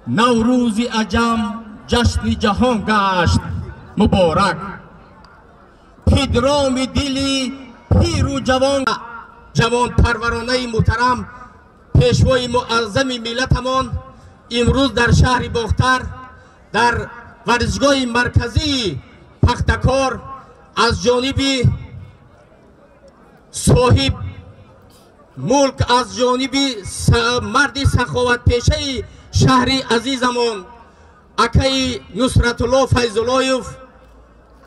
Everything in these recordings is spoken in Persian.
نوروز عجم جشن جهان گشت مبارک پیدرام دلی پیر و جوان پرورانه محترم پیشوای معظم ملتمان امروز در شهر باختر در ورزشگاه مرکزی پختکار از جانب صاحب ملک از جانب مرد سخاوت پیشه شهر عزیزمان اکای نصرت الله فیض‌اللهیف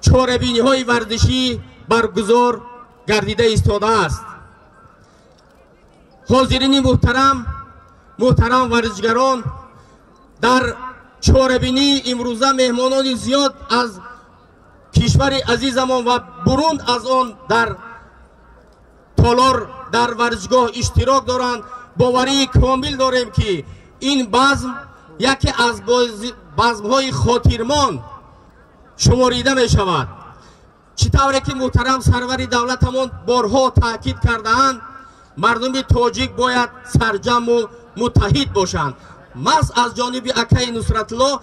چهاربینی های ورزشی برگزار گردیده ایستاده است. حاضرین محترم ورزشگران، در چهاربینی امروزه مهمانان زیاد از کشور عزیزمان و برون از آن در تالار در ورزشگاه اشتراک دارند. باوری کامل داریم که این بزم یکی از بزم‌های خاطرمان شماریده می شود. چطوری که محترم سرور دولتمان بارها تاکید کرده‌اند مردم تاجیک باید سرجم و متحد باشند. مس از جانب اکای نصرت الله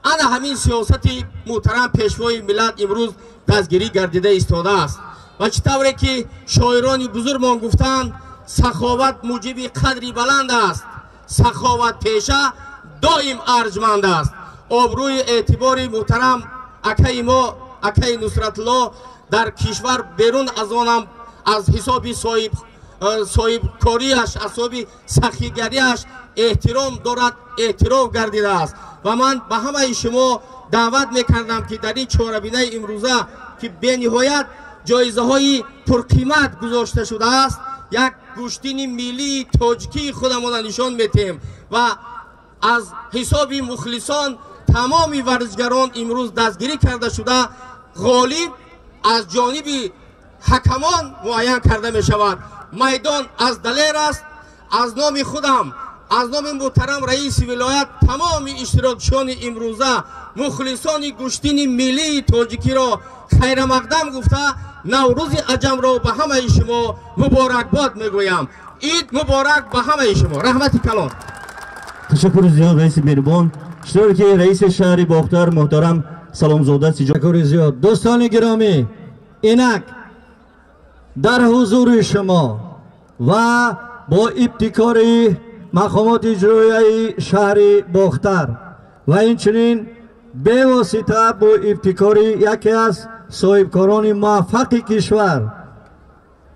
انا همین سیاستی محترم پیشوای ملت امروز دستگیری گردیده ایستاده است و چطوری که شاعران بزرگمان گفتند سخاوت موجب قدری بلند است، سخاوت پیشه دائم ارجمند است. آبروی اعتبار محترم اکای ما اکای نصرت الله در کشور بیرون از آنم از حساب صاحب کاریش از حساب سخیگریش احترام دارد، اعتراف گردیده است و من به همه شما دعوت میکردم که در این چهاربینه امروزه که به نهایت جایزه های پرقیمت گذاشته شده است یک گوشتین ملی تاجیکی خودمان نشان میتیم و از حساب مخلصان تمام ورزشگران امروز دستگیری کرده شده غالب از جانب حکمان معین کرده می شود. میدان از دلیر است. از نام خودم از نام محترم رئیس ولایت تمام اشتراکشان امروزه مخلصان گوشتین ملی تاجیکی را خیر مقدم گفته نوروز عجم را به همه شما مبارکباد میگویم. عید مبارک به همه شما. رحمت کلان. تشکر زیاد رئیس مهربان. اشتراک رئیس شهر باختر محترم سلامزاده تشکر زیاد. دوستان گرامی، اینک در حضور شما و با ابتکار مقامات اجرایی شهر باختر و اینچنین به واسطه با ابتکار یکی از صاحبکاران موفق کشور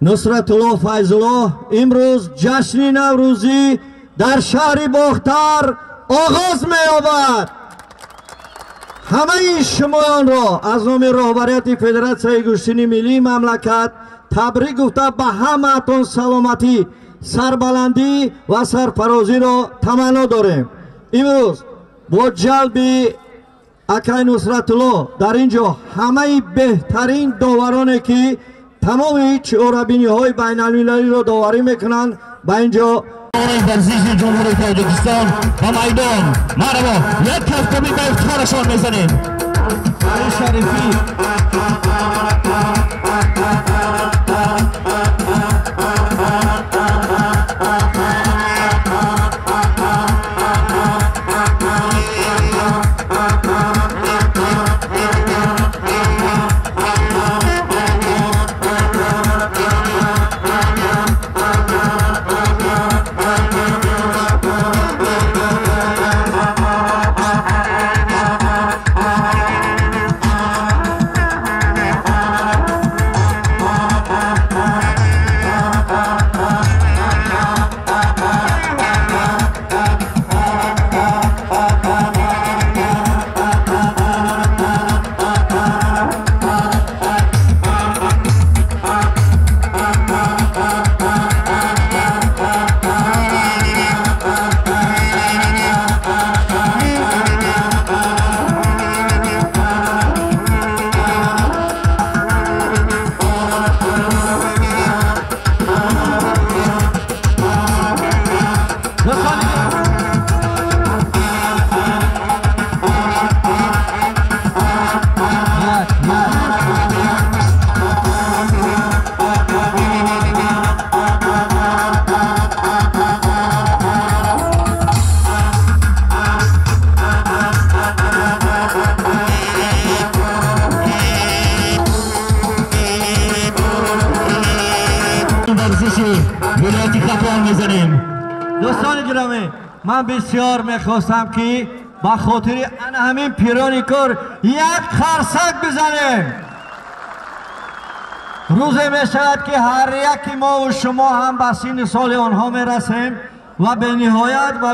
نصرت الله فیض‌الله امروز جشن نوروزی در شهر باختر آغاز می‌یابد. همه شمایان را از نام رهبریت فدراسیون گوشتین ملی مملکت تبریک گفته به همه‌تان سلامتی، سربلندی و سرفرازی را تمنا داریم. امروز با جلب اکای نصرت الله در اینجا همه بهترین داورانی که تمام چهاربینی های بین المللی را داوری میکنند به اینجا ورزش جمهوری تاجیکستان و میدان مرحبا یک کفتمی به افتخارشان میزنیم. شریفی دوستان گرامی من بسیار میخواستم که با خاطر همین پیرانی کار یک خرسک بزنیم. روزی میشود که هر یکی ما و شما هم به سن سال آنها میرسیم و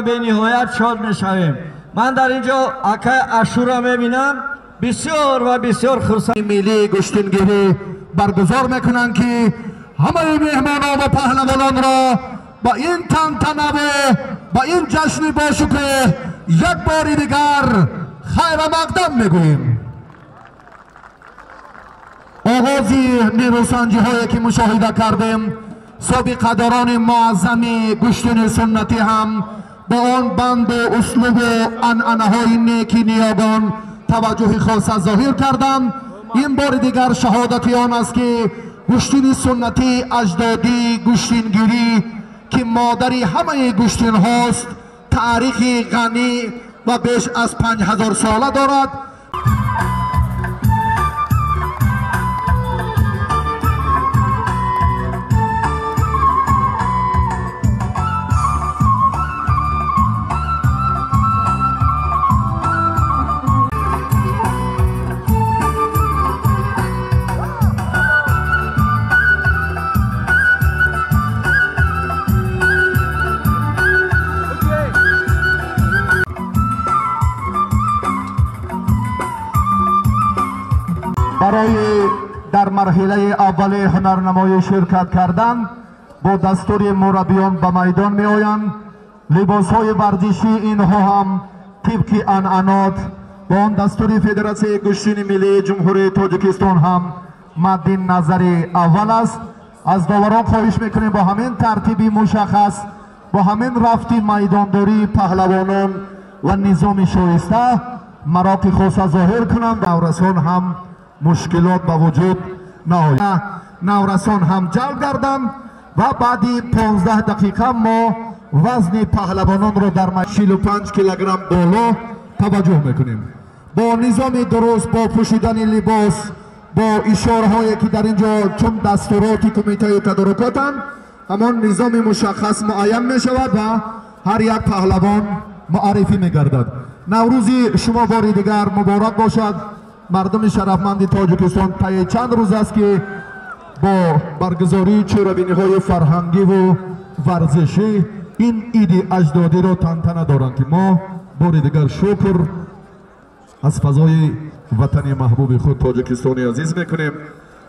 به نهایت شاد میشویم. من در اینجا اکای اشورا میبینم بسیار و بسیار خرسند. ملی گشتنگیری برگزار میکنند که همه مهمانان و پهلوانان را با این تنتنه و با این جشن باشکوه یک بار دیگر خیر مقدم میگوییم. آغازی نیروسنجی هایی که مشاهده کردیم سابقه‌داران معظم گشتن سنتی هم به آن بند و اسلوب و عنعنه های نیکی نیابان توجه خاص ظاهر کردند. این بار دیگر شهادت آن است که گشتن سنتی اجدادی گشتنگیری که مادری همه گشتن هاست تاریخی غنی و بیش از 5000 ساله دارد. برای در مرحله اول هنرنمایی شرکت کردن با دستور مربیان به میدان می آیند. لباس های ورزشی اینها هم طبق عنعنات با آن دستور فدراسیون گشتن ملی جمهوری تاجیکستان هم مد نظر اول است. از داوران خواهش میکنیم با همین ترتیبی مشخص با همین رفتی میدانداری پهلوانان و نظام شایسته مراکز خاص ظاهر کنند. نورسان هم مشکلات با وجود نآید. نورسان هم جلب گردند و بعدی 15 دقیقه ما وزن پهلوانان را در 45 کیلوگرم بالا توجه میکنیم. با نظام درست با پوشیدن لباس با اشاره هایی که در اینجا چون دستورات کمیته تدارکاتند همان نظام مشخص معین می شود و هر یک پهلوان معرفی می گردد. نوروزی شما بار دیگر مبارک باشد. مردم شرفمند تاجیکستان طی چند روز است که با برگزاری چهره‌بینی های فرهنگی و ورزشی این عید اجدادی را تنتنه دارند که ما بار دیگر شکر از فضای وطن محبوب خود تاجیکستانی عزیز میکنیم.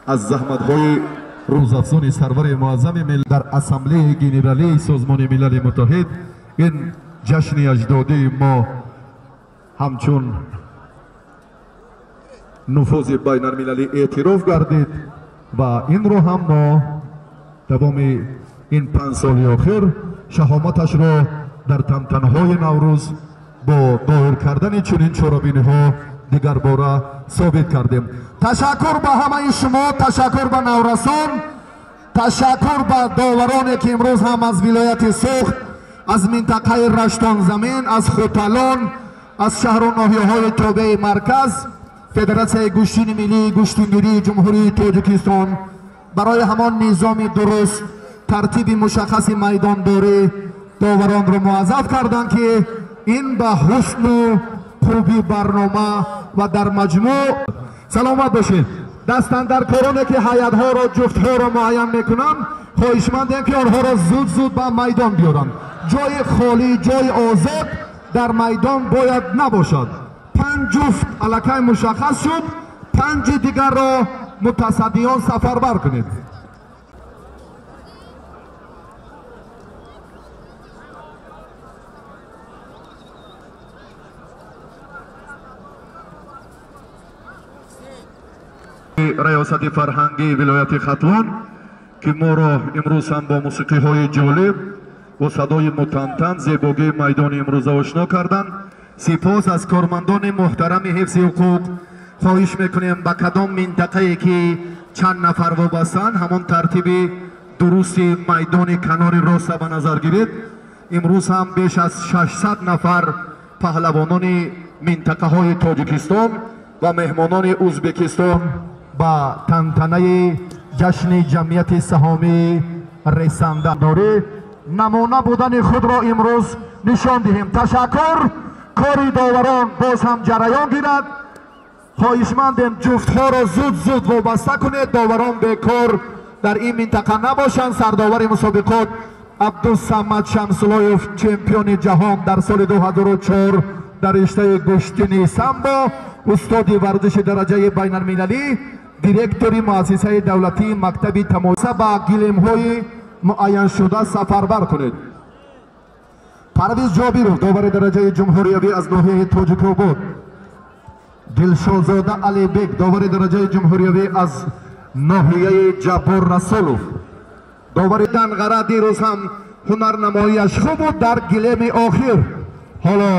از زحمت های روزافزون سرور معظم ملت در اسامبله ژنرالی سازمان ملل متحد این جشن اجدادی ما همچون نفوذ بین المللی اعتراف گردید و این رو هم ما تمام این 5 سال اخیر شهامتش را در تنتنه‌های نوروز با ظاهر کردن چنین چهره‌بینی ها دیگر باره ثابت کردیم. تشکر به همه شما، تشکر به نورسان، تشکر به داورانی که امروز هم از ولایت سوخت، از منطقه رشتان زمین، از خوتالان، از شهر و ناحیه‌های تابع مرکز فدراسیون گشتن ملی گشتنگیری جمهوری تاجیکستان برای همان نظام درست ترتیب مشخص میدانداری داوران را موظف کردند که این به حسن و خوبی برنامه و در مجموع سلامت باشید. دستاندرکارانی که هیئت ها را جفت ها را معین میکنند خواهشمندیم که آنها را زود زود به میدان بیارند. جای خالی جای آزاد در میدان باید نباشد. 5 جفت الکی مشخص شد، 5 دیگر را متصدیان سفربر کنید. ریاست فرهنگی ولایت ختلان که ما را امروز هم با موسیقی های جالب و صدای متنتن زیباگی میدان امروز آشنا کردند. سپاس از کارمندان محترم حفظ حقوق. خواهش میکنیم با کدام منطقه که چند نفر وابستند همان ترتیب درست میدان کنار راست به نظر گیرید. امروز هم بیش از 600 نفر پهلوانان منطقه های تاجیکستان و مهمانان ازبکستان با تنتنه جشن جمعیت سهامی رسانده داره намуна будани худро имрӯз нишон диҳем. Ташаккур. Кори доварон боз ҳам ҷараён гирад. хоҳишмандем ҷуфтҳоро зуд вобаста кунед, доварон бекор дар ин минтақа набошанд. Сардовари мусобиқот Абдусамад Шамсуллоев, чемпиони ҷаҳон дар соли 2004 дар риштаи гӯштини самбо, устоди варзиши дараҷаи байналмилалӣ, директори муассисаи давлатии мактаби тамоша ба гилемҳои муайяншуда сафарбар кунед. Парвиз Ҷобиров, довари дараҷаи ҷумҳуриявӣ аз ноҳияи Тоҷикобод. Дилшодзода Алибек, довари дараҷаи ҷумҳуриявӣ аз ноҳияи Ҷаббор Расулов. довари Данғара дирӯз ҳам ҳунарнамоияш хуб буд, дар гилеми охир ҳоло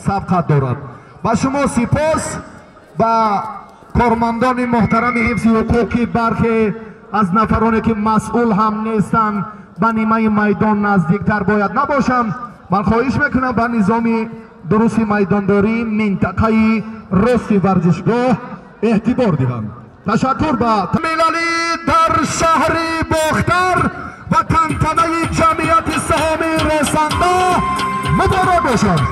сабқат дорад. ба шумо сипос, ба кормандони муҳтарами ҳифзи ҳуқуқи бархе аз нафароне ки масъул ҳам нестанд ба нимаи майдон наздиктар бояд набошам. ман хоҳиш мекунам ба низоми дурусти майдондорӣ минтақаи рости варзишгоҳ эътибор диҳам. ташаккур ба милалӣ дар шаҳри Бохтар ва тантанаи ҷамъияти саҳоми ресанда муборак бошад.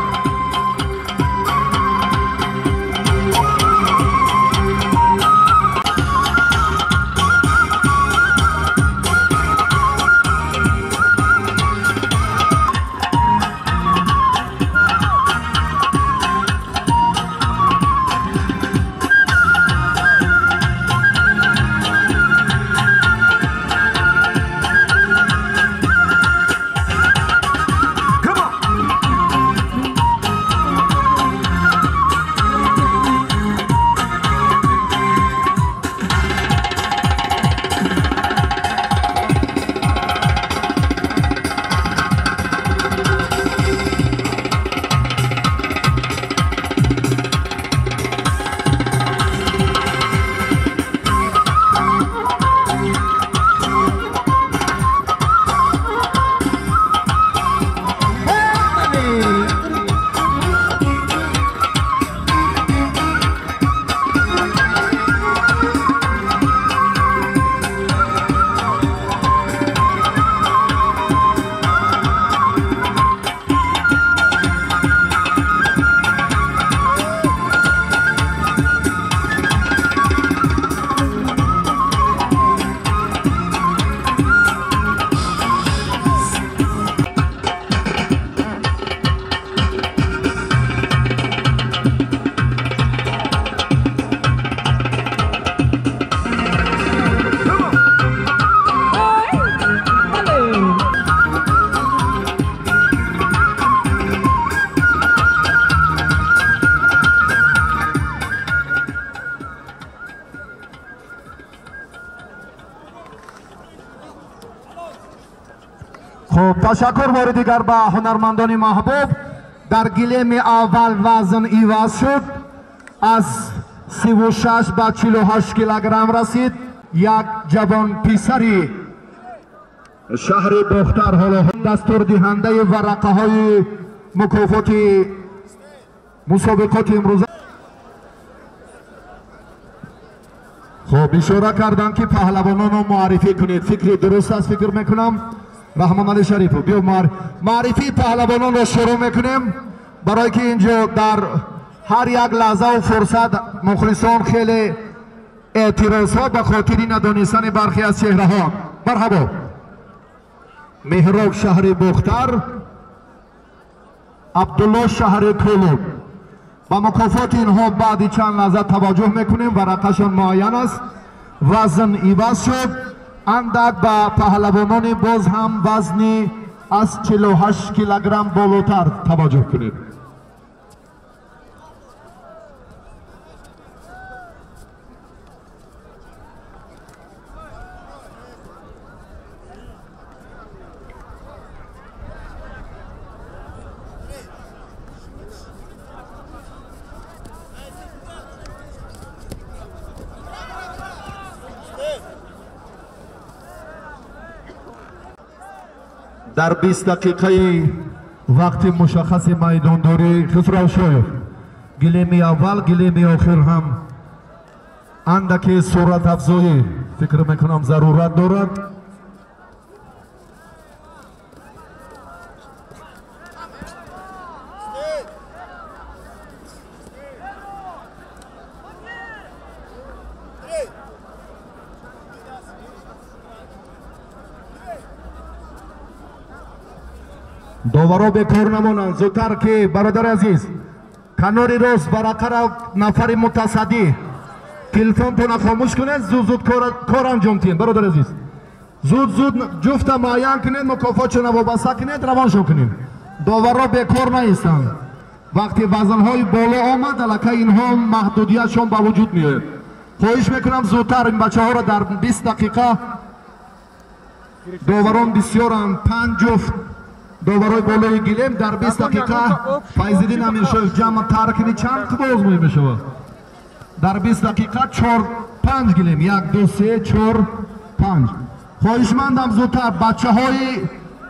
تشکر بار دیگر به هنرمندان محبوب. در گلیم اول وزن ایواز شد، از 36 به 48 کیلوگرم رسید. یک جوان پسری شهر بختر حالا دستور دهنده ورقه های مکافات مسابقات امروز. خب اشاره کردن که پهلوانان رو معرفی کنید. فکر درست است فکر میکنم. رحمان علی شریف بیا معرفی پهلوانان رو شروع میکنیم، برای که اینجا در هر یک لحظه و فرصت مخلصان خیلی اعتراض ها به خاطر ندانستن برخی از چهره ها. مرحبا. مهراب شهر بختر، عبدالله شهر کولود. با مکافات اینها بعد چند لحظه توجه میکنیم. ورقشان معین است. وزن ایواز شد. اندک با پهلوانان باز هم وزنی از 48 کیلوگرم بالاتر توجه کنید. در 20 دقیقه وقت مشخص میدانداری خسرو شایخ، گلیم اول گلیم آخر هم اندکی صورت افزایی فکر میکنم ضرورت دارد. доваро бекор намонанд. зудтар ки бародари азиз канори рост барақара нафари мутасаддӣ телефонтона хомӯш кунед, зуд кор анҷом тиҳед. бародари азиз зуд ҷуфта муайян кунед, мукофотшона вобаста кунед, равоншон кунед. доваро бекор наистанд. вақти вазнҳои боло омад аллакай инҳо маҳдудиятшон ба вуҷуд меояд. хоҳиш мекунам зудтар ин бачаҳоро дар 20 дақиқа, доварон бисёранд, 5 ҷуфт доварои болои гилем дар 20 дақиқа Файзиддин Амиршоев ҷамъ таркини чанд қибоз мешавад. дар 20 дақиқа 4-5 гилем, 1 2 3 4 5. хоҳишмандам зудтар бачаҳои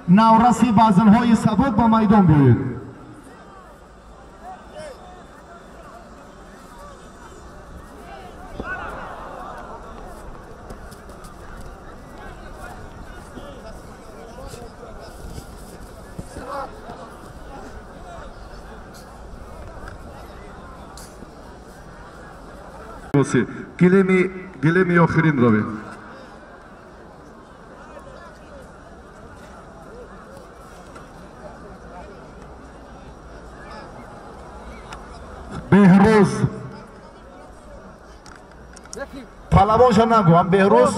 навраси вазнҳои сабук ба майдон биёед. гилеми охирин равед. беҳрӯз палавонша нагӯам. беҳрӯз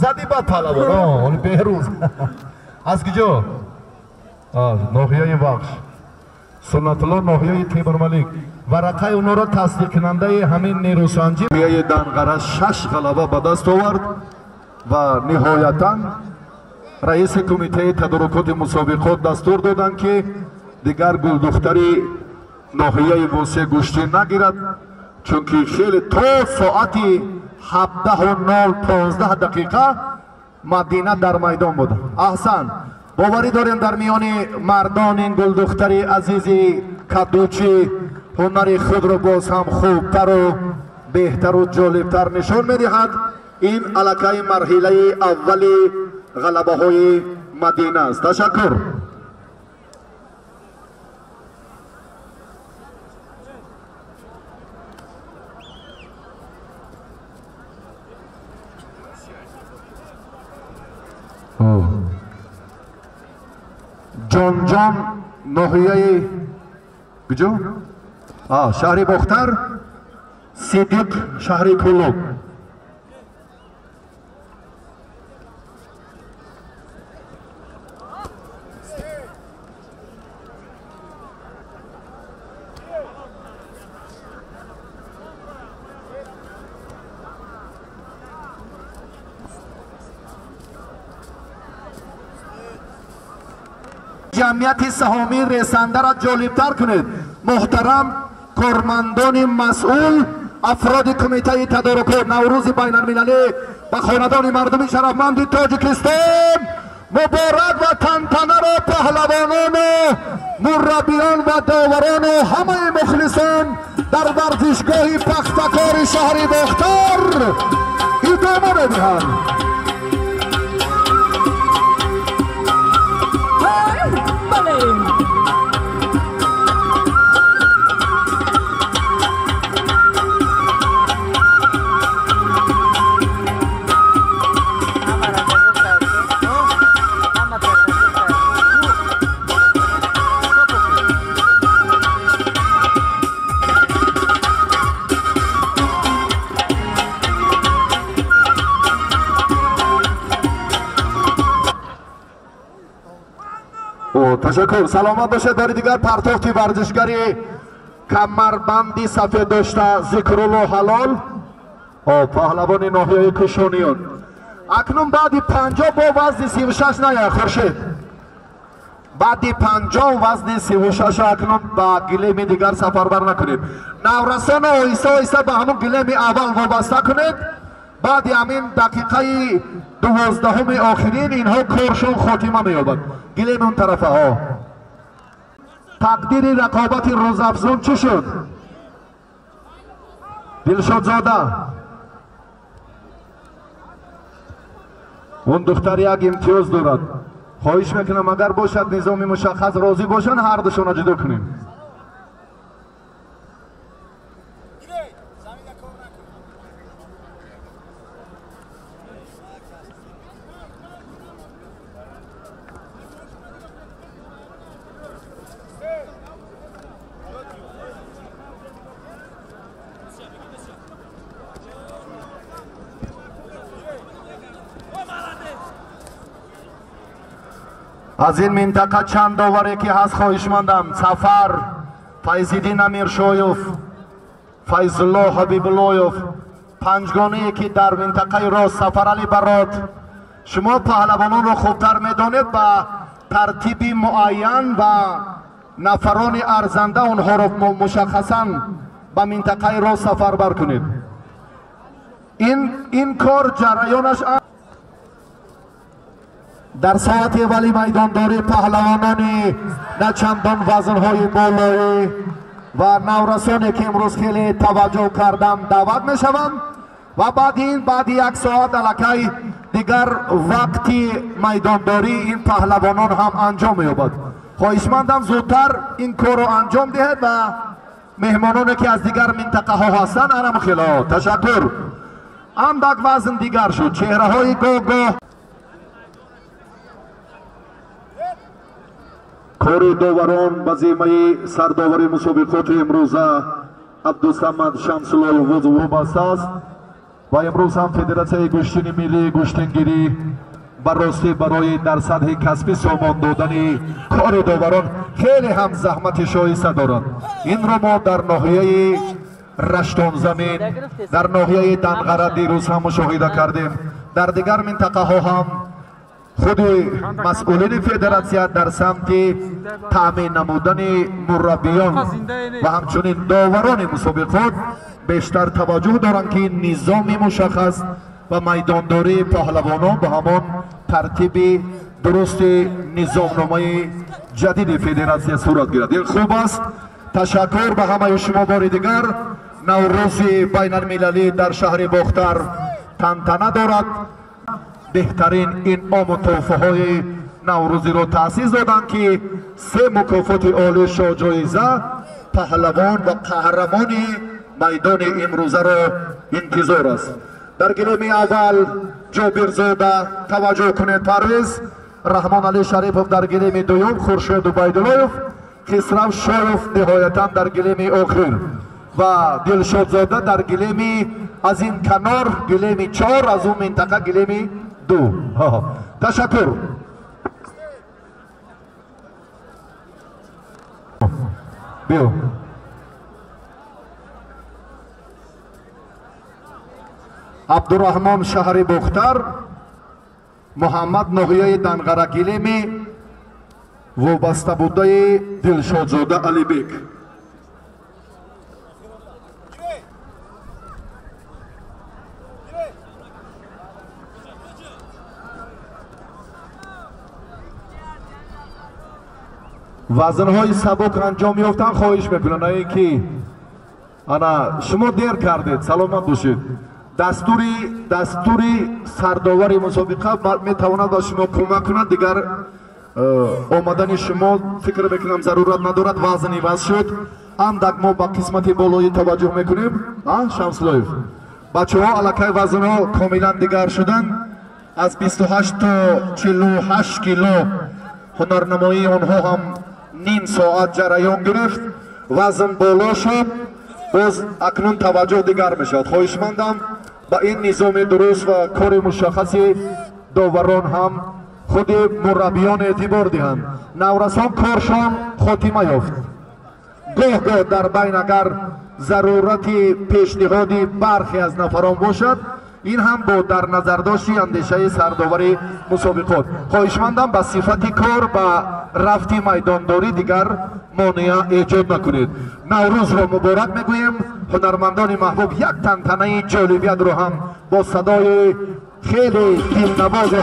зади бад палавон. беҳрӯз аз куҷо? ноҳияи вахш суннатулло, ноҳияи Темурмалик. варақаи онҳоро тасдиқкунандаи ҳамин нерӯсанҷӣ ноҳияи Данғара 6 ғалаба ба даст овард ва ниҳоятан раиси кумитаи тадорукоти мусобиқот дастур доданд ки дигар гулдухтари ноҳияи Восия гӯштӣ нагирад, чунки хеле то соати 17:15 дақиқа Мадина дар майдон буд. аҳсан, боварӣ дорем дар миёни мардон ин гулдухтари азизи кадучи ҳунари худро боз ҳам хубтару беҳтару ҷолибтар нишон медиҳад. ин аллакай марҳилаи аввали ғалабаҳои Мадина аст. ташаккур. ҷонҷон ноҳияи куҷо? шаҳри Бохтар, Сидиқ шаҳри Кӯлоб. ҷамъияти саҳомӣ ресандаро ҷолибтар кунед. муҳтарам кормандони масъул, афроди кумитаи тадорукот, наврӯзи байналмилалӣ ба хонадони мардуми шарафманди Тоҷикистон муборак ва тантанаро паҳлавонону мураббиён ва доварону ҳамаи мухлисон дар варзишгоҳи пахтакори шаҳри Бохтар идома медиҳанд. ташаккур. саломат бошед. бори дигар партофти варзишгари камарбанди сафед дошта Зикрулло Ҳалол, паҳлавони ноҳияи Кушониён. акнун баъди 50 бо вазни 36 ная Хуршед. баъди 50 вазни 36 акнун ба гилеми дигар сафарбар накунед. наврасону оҳиста оҳиста ба ҳамун гилеми аввал вобаста кунед. баъди ҳамин дақиқаи 12 охирин инҳо коршон хотима меёбад. гилеми он тарафаҳо. тақдири рақобати рӯзафзун чӣ шуд? Дилшодзода он духтар як имтиёз дорад. хоҳиш мекунам агар бошад низоми мушаххас розӣ бошанд, ҳар душона ҷудо кунем. از این منطقه چند داوری که هست خواهشمندم. سفر فیض‌الدین امیرشایف، فیض‌الله حبیب اللهیف، پنجگانه‌ای که در منطقه راست، سفر علی برات. شما پهلوانان را خوبتر میدانید، با ترتیب معین و نفران ارزنده اونها را مشخصاً به منطقه راست سفر بر کنید. این کار جریانش در ساعت اولی میدانداری پهلوانان نه چندان وزنهای بالایی و نورسانی که امروز خیلی توجه کردم دعوت می شوم و بعد یک ساعت الکی دیگر وقتی میدانداری این پهلوانان هم انجام می‌یابد. خواهشمندم زودتر این کار رو انجام دهید و مهمانانی که از دیگر منطقه ها هستند ارم خیلی تشکر. اندک وزن دیگر شد، چهره های گاه کار داوران به ذمه سرداوری مسابقات امروزه عبدالصمد شمس‌الله وابسته است و امروز هم فدراسیون گوشتین ملی گوشتنگیری براستی برای در سطح کسبی سامان دادن کار داوران خیلی هم زحمت شایسته دارند. این را ما در ناحیه رشتون زمین، در ناحیه دنغره دیروز هم مشاهده کردیم. در دیگر منطقه ها هم خود مسئولین فدراسیون در سمت تامین نمودن مربیان و همچنین داوران مسابقات بیشتر توجه دارند که نظام مشخص و میدانداری پهلوانان به همان ترتیب درست نظامنامه جدید فدراسیون صورت گیرد. این خوب است. تشکر به همه شما. بار دیگر نوروز بین المللی در شهر باختر تنتنه دارد. بهترین انعام و تحفه های نوروزی را تأسیس دادند که 3 مکافات عالی شاجایزه پهلوان و قهرمان میدان امروزه را انتظار است. در گلیم اول جابرزاده توجه کنید پرویز، رحمان علی شریفов در گلیم دوم، خورشید عبیداللهیف، خسرو شایف نهایتا در گلیم آخر و دلشادزاده در گلیم از این کنار گلیم 4 از اون منطقه گلیم 2. تشکر. بیو عبدالرحمن شهر بختر، محمد ناحیه دنغره گلیم وابسته بوده دلشادزاده علی بیگ. وزنهای سبک انجام یافتن خواهش میکنم. ای که انا شما دیر کردید، سلامت باشید. دستوری سرداوری مسابقه میتواند با شما کمک کند. دیگر آمدن شما فکر میکنم ضرورت ندارد. وزنی وز شد. اندک ما با قسمت بالایی توجه میکنیم. شمس‌اللهیف بچه ها الکی وزن ها کاملا دیگر شدن. از 28 تا 48 کیلو هنرنمایی آنها هم نیم ساعت جریان گرفت. وزن بالا شد. باز اکنون توجه دیگر میشد. خواهشمندم با این نظام درست و کار مشخصی داوران هم خود مربیان اعتبار دهند. نورسان کارشان خاتمه یافت. گاه در بین اگر ضرورت پیشنهادی برخی از نفران باشد، این هم با در نظر داشتی اندیشه سرداوری مسابقات. خواهشمندم به صفت کار و رفتی میدانداری دیگر مانع ایجاد نکنید. نوروز را مبارک میگوییم. هنرمندان محبوب یک تنتنه جالبیت رو هم با صدای خیلی دلنواز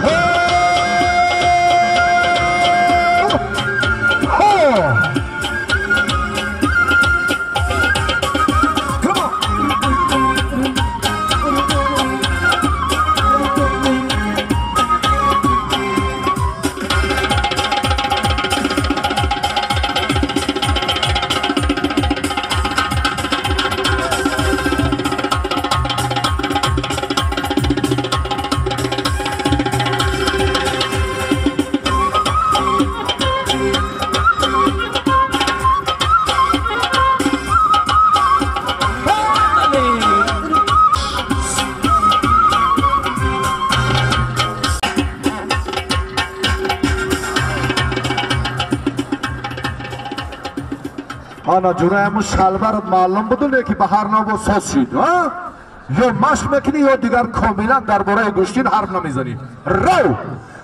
آنا جرائم شلوار معلوم بدونه که به هر نوع ساز شید یا مشق میکنی یا دیگر کاملا درباره گوشتین حرف نمیزنی رو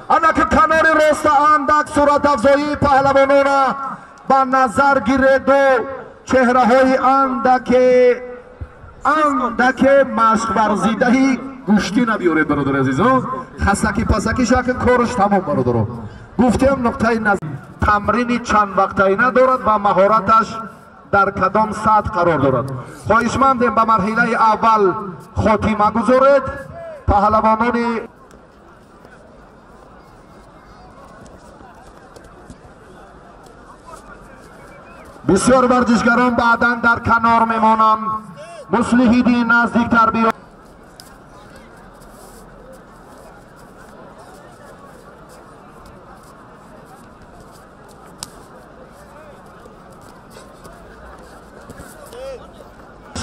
آنا که کنار راست اندک صورت افزایی پهلوانان با نظر گیرد و چهره های اندک مشق ورزیدهی گوشتی نبیارید برادر عزیزان خسکی پسکی شکل کارش تمام برادر گفتیم نقطه نظر تمرینی چند وقتایی ندارد و مهارتش در کدام سطح قرار دارد خواهشمندیم به مرحله اول خاتمه گذارید پهلوانان بسیار ورزشگران بعداً در کنار میمانند مصلحی نزدیکتر بیاید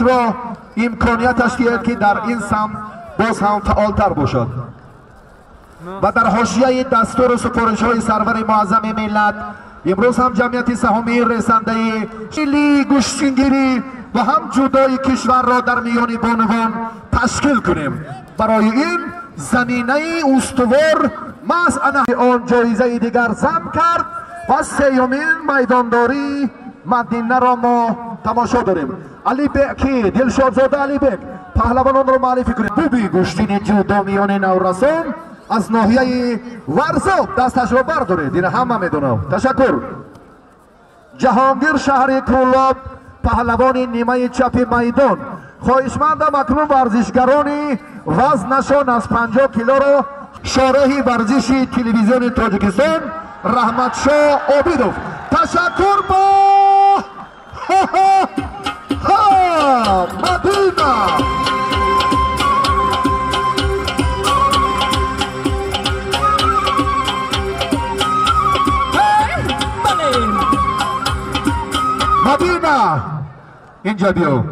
را امکانیتش دهید که در این سمت باز هم فعالتر باشد و در حاشیه دستور و سفارش های سرور معظم ملت امروز هم جمعیت سهامی رسانه‌ای ملی گوشتگیری و هم جدای کشور را در میان بانوان تشکیل کنیم برای این زمینه استوار مسئله آن جایزه دیگر ضم کرد و سیومین میدانداری مدینه را ما تماشا داریم علی بیکی دلشادزاده علی بیک پهلوانان را معرفی کنیم بوبی گوشتین جودا میان نورسان از ناحیه ورزاب دستش را بردارید این همه میدونم تشکر جهانگیر شهر کرولاب پهلوان نیمه چپ میدان خواهشمندم اکنون ورزشگرانی وزنشان از 50 کیلو را شارح ورزشی تلویزیون تاجیکستان رحمت شاه عابدوف تشکر با مدینه مدینه اینجا بیو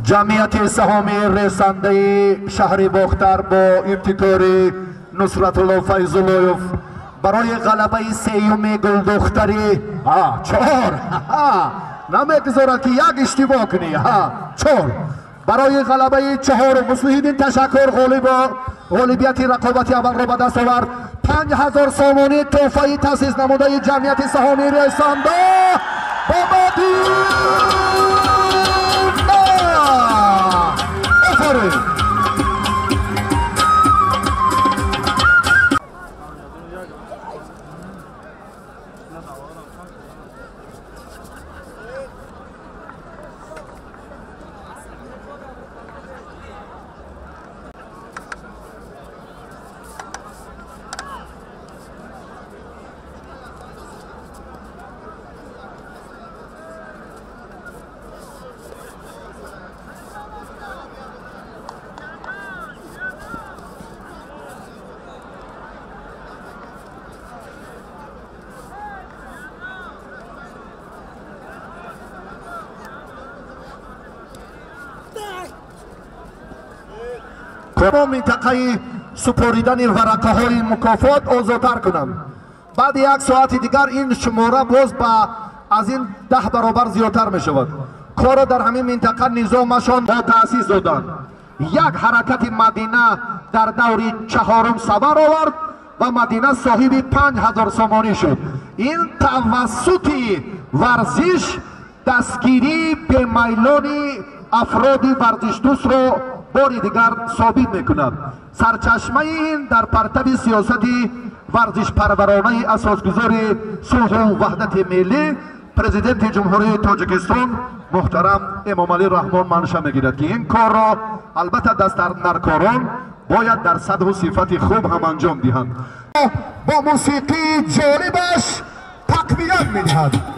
جمعیت سهامی رسانده شهر باختر با ابتکار نصرت الله فیض‌اللهیوف برای غلبه سیوم گلدختری 4 نمیگذارد که یک اشتباه کنی 4 برای غلبه 4 مصلحین تشکر غالبیت رقابتی اول را به دست آورد 5000 سامانی تحفه تأسیس نموده جمعیت سهامی رسانده با منطقه سپاریدن ورقه های مکافات آزادتر کنم بعد یک ساعت دیگر این شماره باز از این 10 برابر زیادتر می شود کار در همین منطقه نظامشان با تأسیس دادند یک حرکت مدینه در دور 4 سبر آورد و مدینه صاحب 5000 سامانی شد این توسط ورزش دستگیری به میلان افراد ورزش دوست را باری دیگر ثابت میکند سرچشمه این در پرتب سیاست ورزش پرورانه اساسگذار صلح و وحدت ملی پرزیدنت جمهوری تاجیکستان محترم امام علی رحمان منشأ میگیرد که این کار را البته دست در نرکاران باید در صد و صفت خوب هم انجام دهند با موسیقی جالبش تقویت میدهد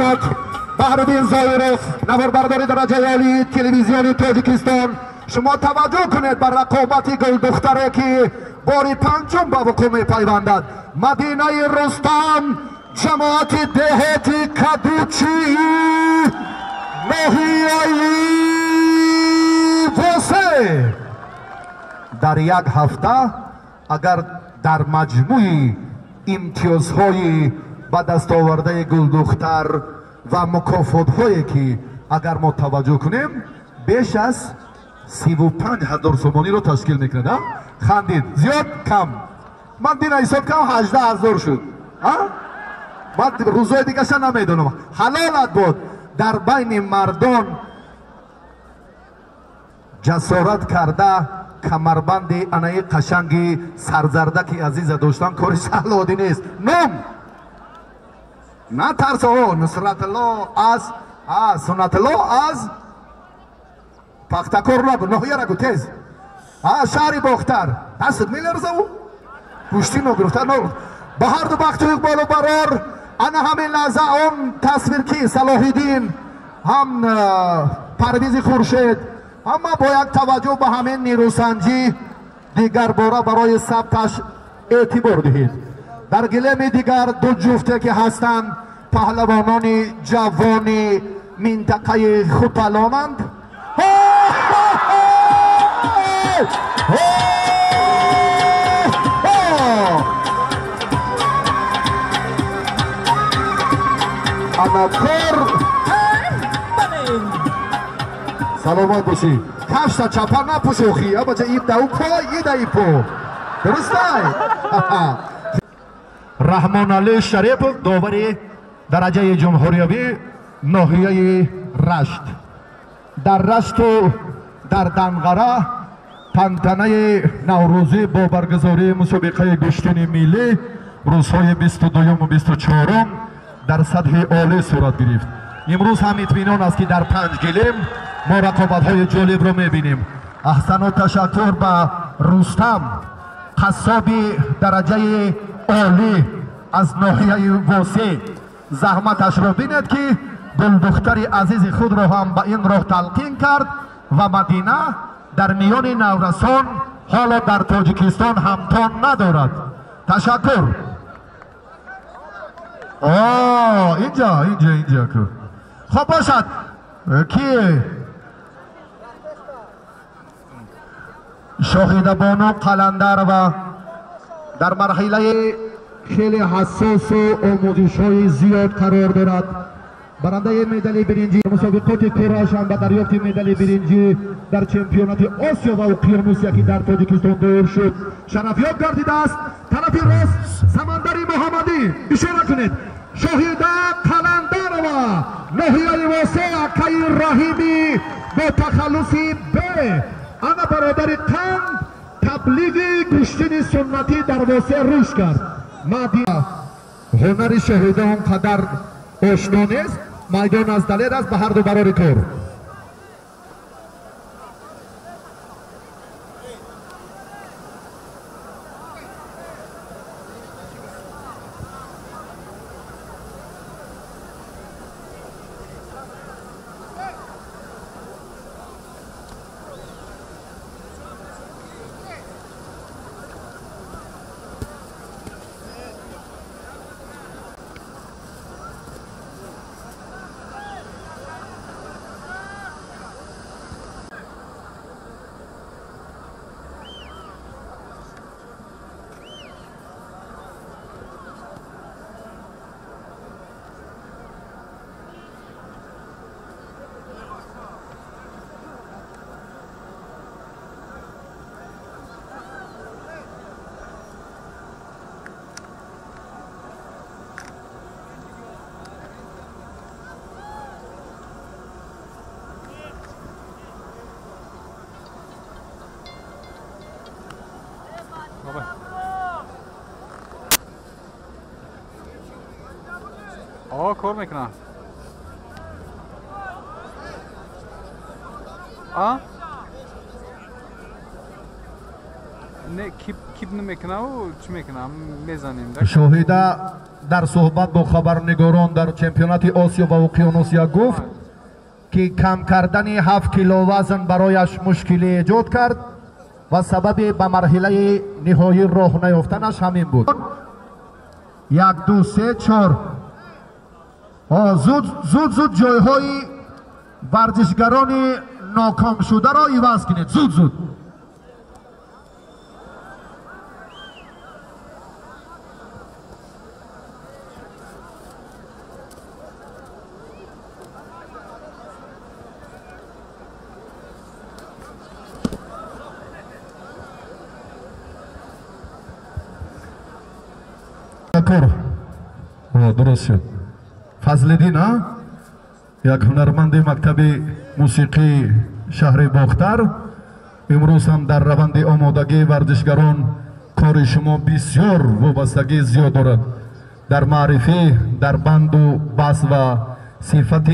محمد بهرالدین زایرов نواربرداری درجه عالی تلویزیون تاجیکستان شما توجه کنید بر رقابت گل دختره که باری پنجم به وقوع می‌پیوندد مدینه رستم جماعت دهاتی کدوچی ناحیه واسه در یک هفته اگر در مجموع امتیازهای به دست آورده گل دختر و مکافات‌هایی که اگر ما توجه کنیم بیش از 35,000 سومانی رو تشکیل میکنه. خندید زیاد کم من دینا حساب کم 18,000 شد. من روزای دیگه شا نمیدونم حلالت بود در بین مردان جسارت کرده کمربند انای قشنگی سرزرده که عزیز داشتن کاری سهلادی نیست. نم نه ترس او نصرت الله از سنت الله از پختکور نگو نهیه رگو تیز شهری باختر دستت میلرزه او پشتی نگرفته نگرفت به هر دو بخت یک بالو برار انا همین لحظه اون تصویر کی صلاح الدین هم پرویز خورشید اما باید توجه به همین نیروسنجی دیگر باره برای ثبتش اعتبار دهید. در گلیم دیگر دو جفته که هستند پهلوانان جوان منطقه خوتلانند. انکار سلامت باشی کفشتا چپر نپوشوخی اما چه ایب دو پا ای دا ای پا درست نای رحمان علی شریف داوری درجه جمهوریابی ناحیه رشت در رشت و در دنقره تنتنه نوروزی با برگزاری مسابقه گشتن میلی روزهای 22 و 24 در سطح عالی صورت گرفت. امروز هم اطمینان است که در 5 گلیم ما رقابت‌های جالب رو می‌بینیم. احسن و تشکر به رستم قصاب درجه عالی از ناحیه واسه زحمتش رو بیند که گل دختر عزیز خود رو هم به این راه تلقین کرد و مدینه در میان نورسان حالا در تاجیکستان همتان ندارد. تشکر. اینجا که خب باشد که شاهد بانو قلندر و در مرحله خیلی حساس و آموزش های زیاد قرار دارد. برنده مدال برنجی مسابقات کراش هم به دریافت مدال برنجی در چمپیونات آسیا و اقیانوسیا که در تاجیکستان دایر شد شرفیاب گردیده است. طرف راست سمندری محمدی اشاره کنید شاهد قلندر و ناحیه واسه اکای رحیمی با تخلصی به انا برادر قند تبلیغ گشتن سنتی در واسه روش کرد. مدینه هنر شاهده اونقدر آشنا نیست. میدان از دلیر است به هر دو برابر کار. کار میکنن نه کیپ نمیکنه و چی میکنه میزنیم شاهده در صحبت با خبرنگاران در چمپیونات آسیا و اقیانوسیا گفت که کم کردن 7 کیلو وزن برایش مشکلی ایجاد کرد و سبب به مرحله نهایی راه نیافتنش همین بود. 1 2 3 4 زود جایهای ورزشگران ناکام شده را عوض کنید. زود درست شد. فضل‌الدین یک هنرمند مکتب موسیقی شهر باختر، امروز هم در روند آمادگی ورزشگران کار شما بسیار وابستگی زیاد دارد. در معرفی در بند و بس و صفت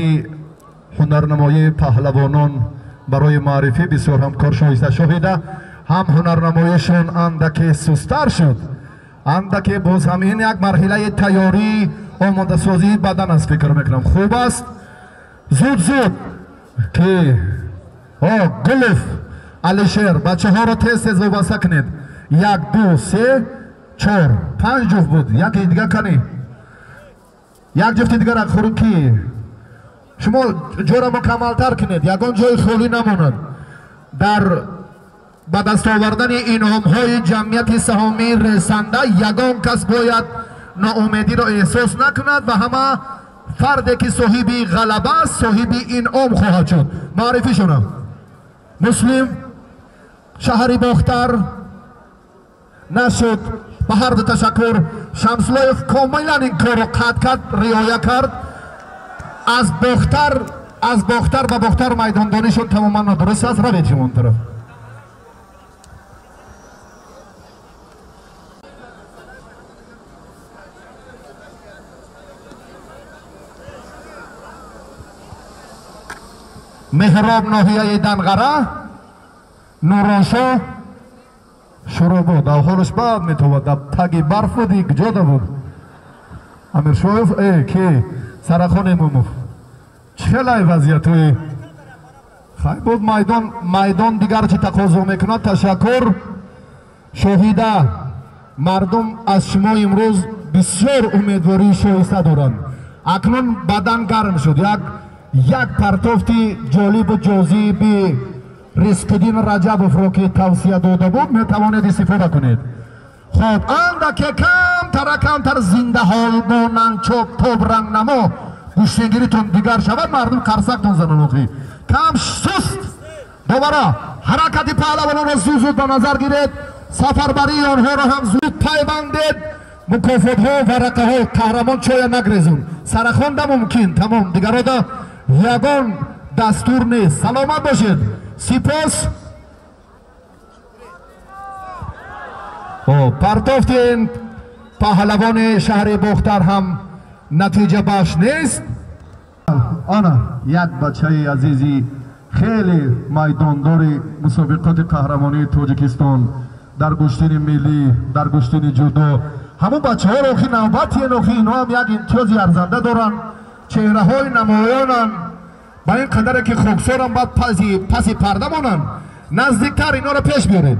هنرنمایی پهلوانان برای معرفی بسیار هم کار شایسته شده. هم هنرنماییشون اندکی سست‌تر شد، اندکی باز همین یک مرحله تیاری آماده سازی بدن است. فکر میکنم خوب است. زود که گلف علیشیر بچه ها را تیز وابسته کنید. 1 2 3 4 5 جفت بود. یکی دیگه کنی، یک جفت دیگه را خوروکی شما جورا مکمل تر کنید، یکان جای خالی نماند. در به دست آوردن انعام های جمعیت سهامی رسنده یگان کس باید ناامیدی را احساس نکند و همه فردی که صاحب غلبه صاحب انعام خواهد شد. معرفی شدم. مسلم شهری باختر نشد. به هر دو تشکر. شمسلایف کاملا این کار را قطع کرد، رعایت کرد. از باختر به باختر میداندانیشون تماما نادرست است. روید شما اون طرف. مهراب ناحیه دنغره نورانشاه شروع بود. اولش بعد میتود در تگی برف بود یک جاده بود. امیر شویف که سرخانه مومو چه لای وضعیت توی خیلی بود. میدان دیگر چی تقاضا میکند. تشکر. شاهده مردم از شما امروز بسیار امیدواری شایسته دارند. اکنون بدن گرم شد. یک پرتوفتی جالب و جزئی به رزق‌الدین رجبوف را که توصیه داده بود میتوانید استفاده کنید. خب اندکی کمتر زنده حال مانند چوب رنگ نما گوشتگیریتون دیگر شود. مردم قرصکتون زنانوخی کم سست. دوباره حرکت پهلوانان را زود به نظر گیرید. سفربری آنها را هم زود پیوندید. مکافات ها و ورقه ها قهرمان چای نگریزون. سرخوانده ممکن تمام دیگر را یگان دستور نیست. سلامت باشید. سپاس. پرتافت این پهلوان شهر باختر هم نتیجه بخش نیست. آنا یک بچه عزیزی خیلی میداندار مسابقات قهرمانی تاجیکستان در گشتین ملی، در گشتین جودو، همون بچه ها رو که نوبتی نوخی اینا هم یک امتیازی ارزنده دارن. چهره های نمایانن با این قدر که خوکسار هم باید پسی پرده مانن. نزدیکتر اینا رو پیش بیارید.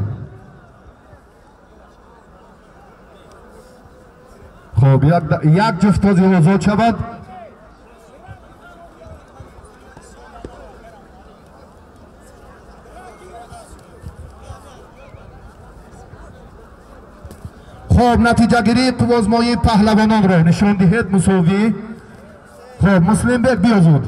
خب یک جفت بازی آزاد شود. خب نتیجه گیری آزمایی پهلوانان را نشان دهید مساوی. خب مسلم بیگ بیا زود.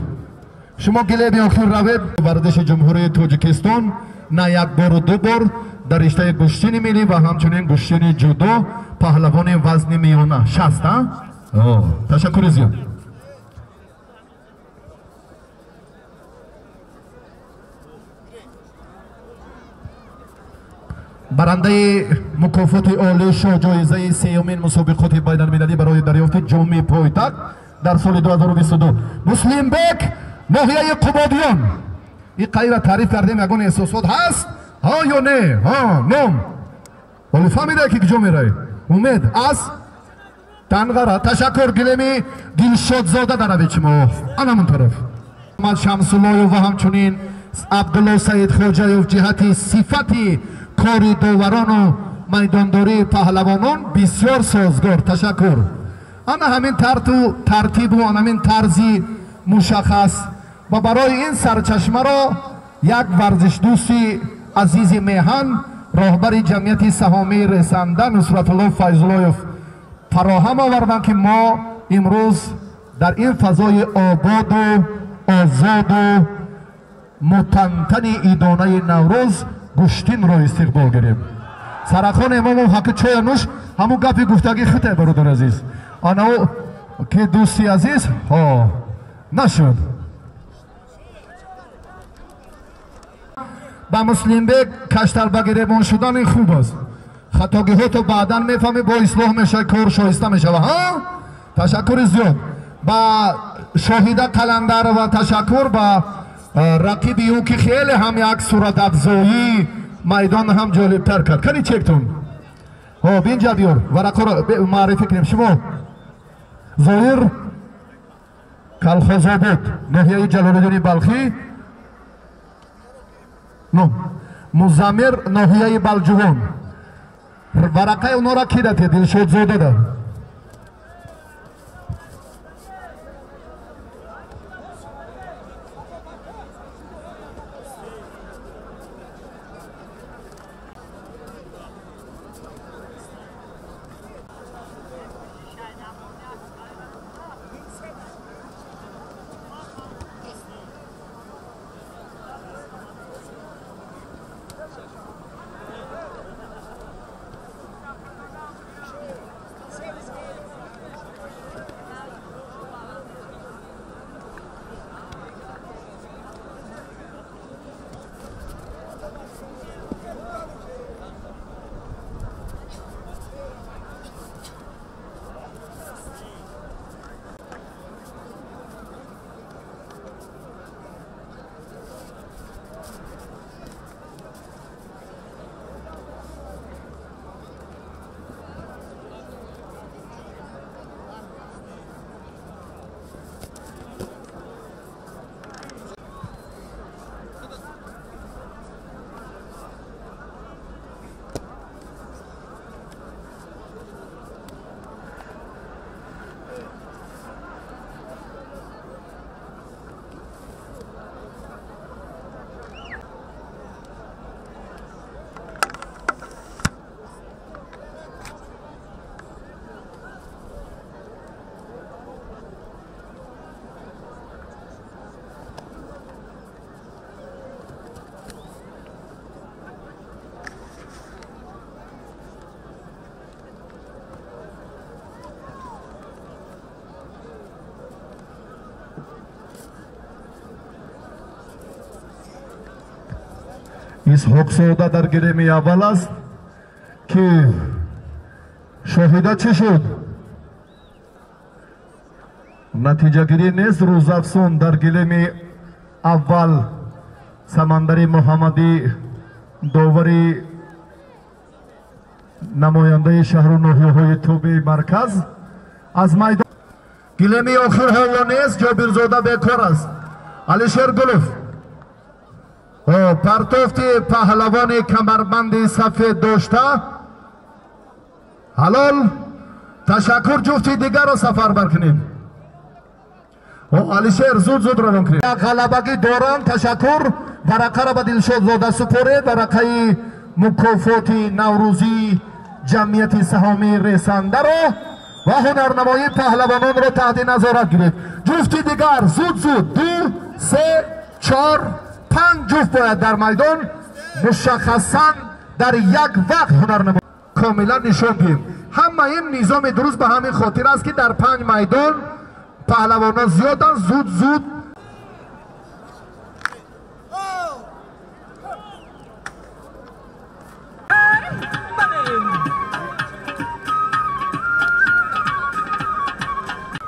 شما گله آخر روید. ورزش جمهوری تاجیکستان نه یک بار و دو بار در رشته گشتین ملی و همچنین گشتین جودو پهلوان وزن میانه 60. تشکر زیاد. برنده مکافات عالی شاه جایزه سیومین مسابقات بین المللی برای دریافت جام پایتخت در سال 2022 مسلم بیگ ناحیه قبادیان. این غیر تعریف کردیم یگان احساسات هست ها یا نه؟ ها نام ولی فهمیده که کجا میره امید از تنگره تشکر گلمی دلشاد زاده در بیچما آنمون طرف محمد شمس الله و همچنین عبدالله سید خوجایف جهتی صفتی کاری داوران و میدانداری پهلوانان بسیار سازگار تشکر آن همین ترتیب و همین طرزی مشخص و برای این سرچشمه را یک ورزش دوستی عزیز میهن راهبر جمعیت سهامی رسنده نصرت الله فیض‌اللهیف فراهم آوردند که ما امروز در این فضای آباد و آزاد و متنتن ایدانه نوروز گشتین را استقبال گیریم سرخان امام و حق چای نوش همون گفی گفتگی خطه برادر عزیز آنها که دوستی عزیز ها نشد با مسلم بیگ کشتر بگیرمان شدن خوب است خطاگی ها تو بعدا میفهمی با اصلاح میشه کار شایسته میشه ها تشکر زیاد با شاهده قلندر و تشکر با رقیبی او که خیلی هم یک صورت افزایی میدان هم جالب تر کرد کنی چکتون ها بینجا بیار ورقا را معرفی کنیم شما ظاهر کلخوزآباد ناحیه جلال‌الدین بلخی مزمر ناحیه بلجوان ورقه اونا را کی داده دلشاد زاده ده اسحاق سوده در گرم اول است که شاهده چه شد نتیجه گیری نیست روز افسون در گرم اول سمندری محمدی داوری نماینده شهر و ناحیه های توبه مرکز از میدان گرم آخر حالا نیست جابرزاده بیکار است علیشیر گلوف پرتافت پهلوان کمربند سفید داشته حلال تشکر جفتی دیگر را سفر برکنیم علیشیر زود روان کنیم غلبگی دوران تشکر ورقه را به دلشاد زاده سپاره ورقه مکافات نوروزی جمعیت سهامی رسنده را و هنرنمایی پهلوانان را تحت نظارت گرفت جفتی دیگر زود 2 3 4 5 جفت باید در میدان مشخصا در یک وقت هنرنمایی کاملا نشان دهیم همه این نظام درست به همین خاطر است که در 5 میدان پهلوانان زیادن زود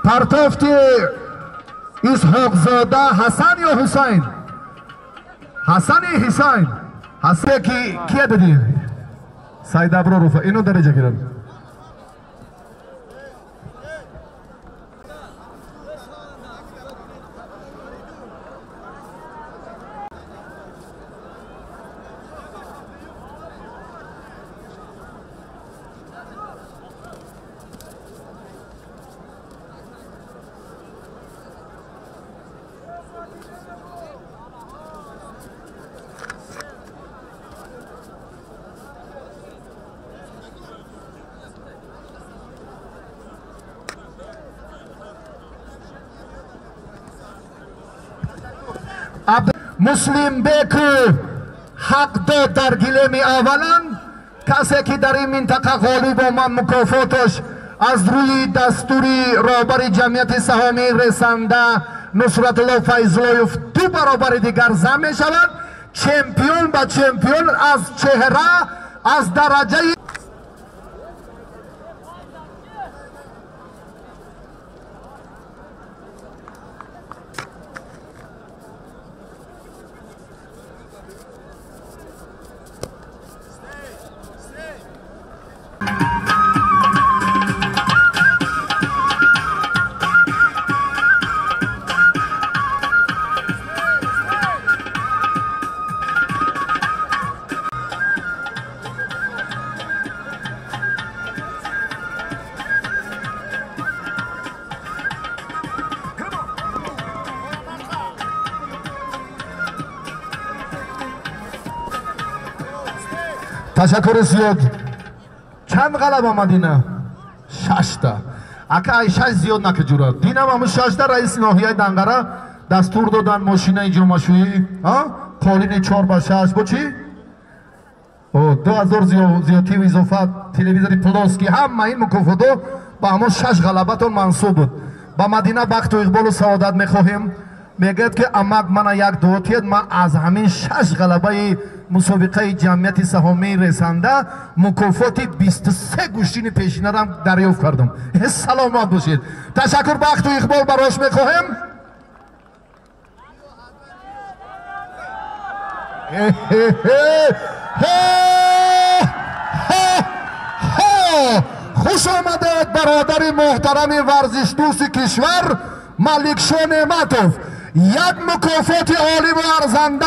پرتافت اسحاق زاده حسن یا حسین حسن حسین حسن کیه دادی Said Abrorov اینو درجه گیرن. مسلم بکو حق داد در گلمی اولا کسی که در این منطقه غالب آمد مکافاتش از روی دستوری رهبر جمعیت سهامی رسانده نصرت الله فیضلایف دو برابر دیگر زن می شود. چمپیون با چمپیون از چهره از درجه تشکر زیاد. چند غلب آمد اینا؟ 6 تا. اگه ای 6 زیاد نکه جورا. دینا ما 6 تا رئیس ناحیه دنگره دستور دادن ماشینه جمعشویی. قالین 4 با 6 با چی؟ 2000 زیادی و اضافه تلویزیون پلاس که همه این مکافاتو با همون 6 غلبتون منصوب بود. با مدینه بخت و اقبال و سعادت میخواهیم. میگد که امک من یک دوتید من از همین 6 غلبه مسابقه جمعیت سهامی رسانده مکافات 23 گوشتین پیشینه را دریافت کردم. سلامت باشید. تشکر بخت و اقبال براش میخواهیم. خوش آمدید برادر محترم ورزش دوست کشور ملک شاه نعمتوف. یک مکافات عالی و ارزنده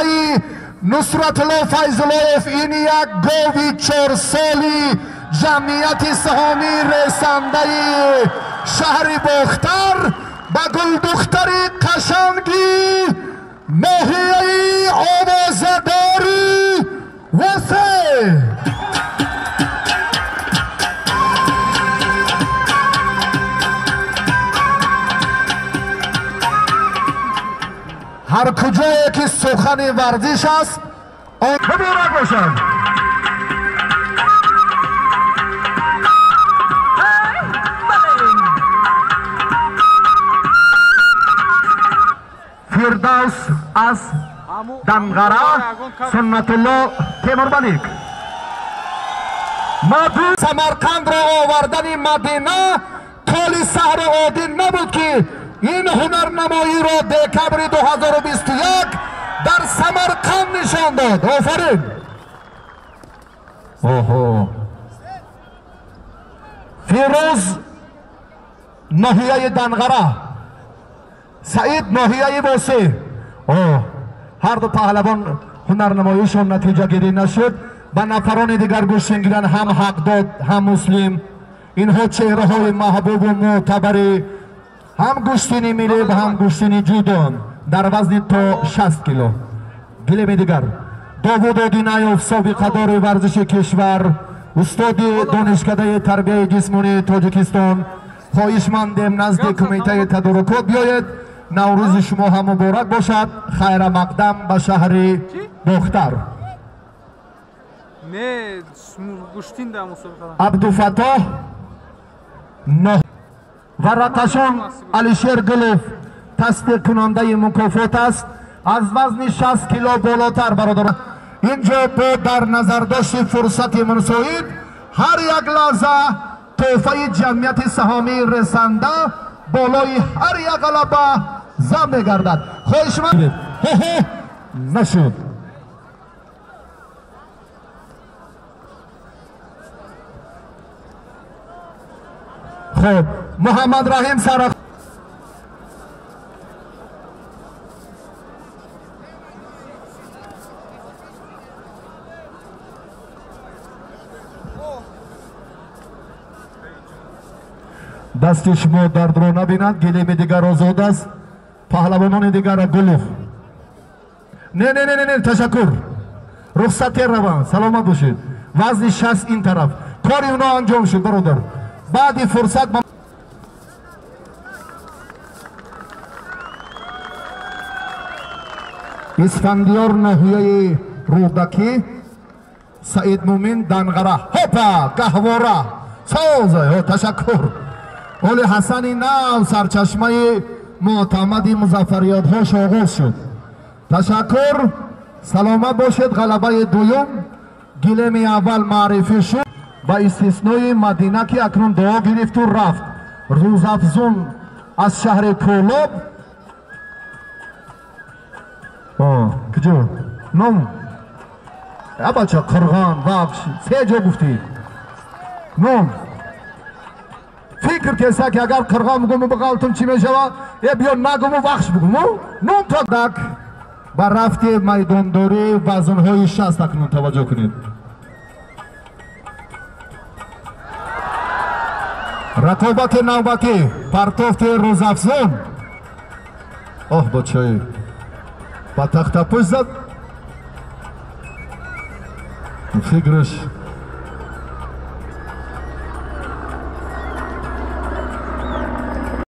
نصرت الله فیضلایف این یک گاوی 4 سالی جمعیت سهامی رسانده شهر باختر با گل دختری قشنگی ناحیه آوازداری وسه هر کجایی که سخن ورزش است آن مبارک باشد. فردوس از دنگره سنت الله تیموربانیک مدو سمرقند را آوردن مدینه کال سهر عادی نبود که این هنرنمایی را دکبر 2021 در سمرقند نشان داد. آفرین. فیروز ناحیه دنگره، سعید ناحیه واسه. هر دو پهلوان هنرنماییشون نتیجه گیری نشد. با نفران دیگر گوش گیرن هم حق داد هم مسلم. اینها چهره های محبوب و معتبری هم گوشتینی میلی و هم گوشتینی جودان در وزن تا 60 کیلو. گلیم دیگر داوود آدینایوف سابقه دار ورزش کشور استاد دانشکده تربیه جسمانی تاجیکستان خواهشمندیم نزد کمیته تدارکات بیاید. نوروز شما هم مبارک باشد. خیر مقدم به شهر باختر. نه گوشتین در مسابقه عبدالفتاح و رقشان علیشیر گلوف تصدیق کننده مکافات است از وزن 60 کیلو بالاتر برادر. اینجا با در نظر داشت فرصت منصوید هر یک لحظه تحفه جمعیت سهامی رسانده بالای هر یک غلبه زم میگردد. خواهشمند نشد. خب محمد رحیم سرخ دستی شما درد رو نبینند. گلیم دیگر آزاد است. پهلوانان دیگر گلوخ. نه نه نه نه تشکر. رخصتی روان. سلامت باشید. وزن 60 این طرف. کاری اونا انجام شد برادر. بعدی فرصت اسفندیار ناحیه رودکی سعید مومن دنغره هوپا گهواره سازه. تشکر. اولی حسنی نو سرچشمه معتمدی مظفریات هاش آغاز شد. تشکر. سلامت باشد. غلبه دوم گلیم اول معرفی شد با استثنای مدینه که اکنون دعا گرفت و رفت. روزافزون از شهر کولاب کجا؟ نام یا بچه قرغان بخش 3 جا گفتی نام فکر کسا که اگر قرغان بگم بغلتم چی می شود یا بیا نگم و بخش بگم نام تا دک بر رفت میدانداری وزنهای 60 اکنون توجه کنید. رقابت نوبتی پرتافت روزافزون. بچه با تخت پشت زد فکرش